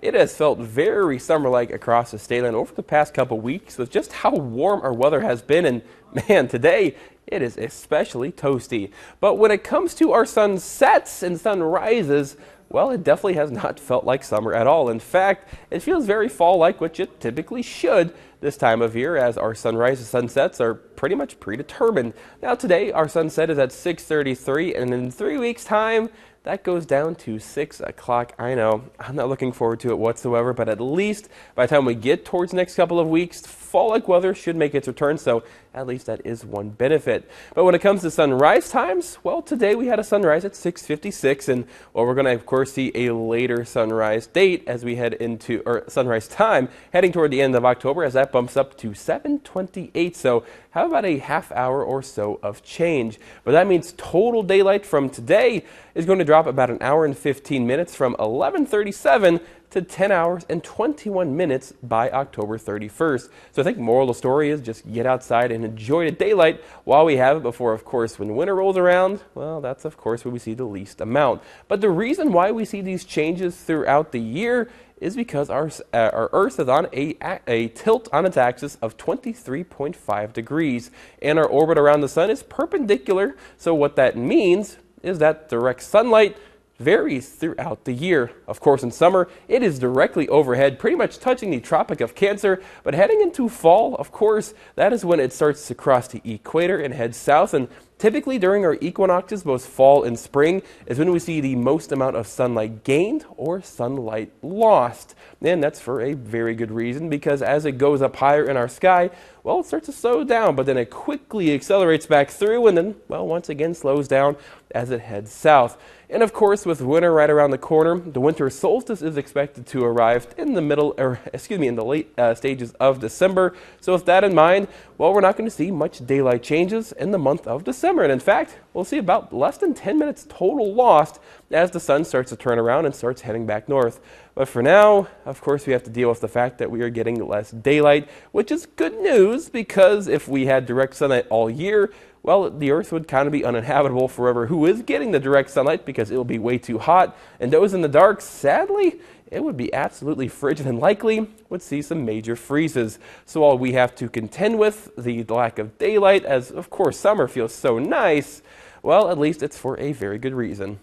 It has felt very summer-like across the state line over the past couple weeks with just how warm our weather has been, and man, today it is especially toasty. But when it comes to our sunsets and sunrises, well, it definitely has not felt like summer at all. In fact, it feels very fall-like, which it typically should this time of year, as our sunrises and sunsets are pretty much predetermined. Now today, our sunset is at 6:33, and in 3 weeks' time, that goes down to 6 o'clock. I know, I'm not looking forward to it whatsoever, but at least by the time we get towards the next couple of weeks, fall-like weather should make its return, so at least that is one benefit. But when it comes to sunrise times, well, today we had a sunrise at 6:56, and well, we're going to, of course, see a later sunrise date as we head into, or sunrise time, heading toward the end of October, as that bumps up to 7:28, so how about a half hour or so of change? But that means total daylight from today is going to drop about an hour and 15 minutes from 11:37 to 10 hours and 21 minutes by October 31st. So I think moral of the story is just get outside and enjoy the daylight while we have it before, of course, when winter rolls around, well, that's, of course, when we see the least amount. But the reason why we see these changes throughout the year is because our Earth is on a tilt on its axis of 23.5 degrees, and our orbit around the sun is perpendicular. So what that means is that direct sunlight varies throughout the year. Of course, in summer, it is directly overhead, pretty much touching the Tropic of Cancer, but heading into fall, of course, that is when it starts to cross the equator and head south, and typically during our equinoxes, both fall and spring, is when we see the most amount of sunlight gained or sunlight lost. And that's for a very good reason, because as it goes up higher in our sky, well, it starts to slow down, but then it quickly accelerates back through and then, well, once again slows down as it heads south. And of course, with winter right around the corner, the winter solstice is expected to arrive in the in the late stages of December. So with that in mind, well, we're not going to see much daylight changes in the month of December. And in fact, we'll see about less than 10 minutes total lost as the sun starts to turn around and starts heading back north. But for now, of course, we have to deal with the fact that we are getting less daylight, which is good news, because if we had direct sunlight all year, well, the Earth would kind of be uninhabitable forever. Who is getting the direct sunlight, because it will be way too hot, and those in the dark, sadly, it would be absolutely frigid and likely would see some major freezes. So all we have to contend with, the lack of daylight, as of course summer feels so nice, well, at least it's for a very good reason.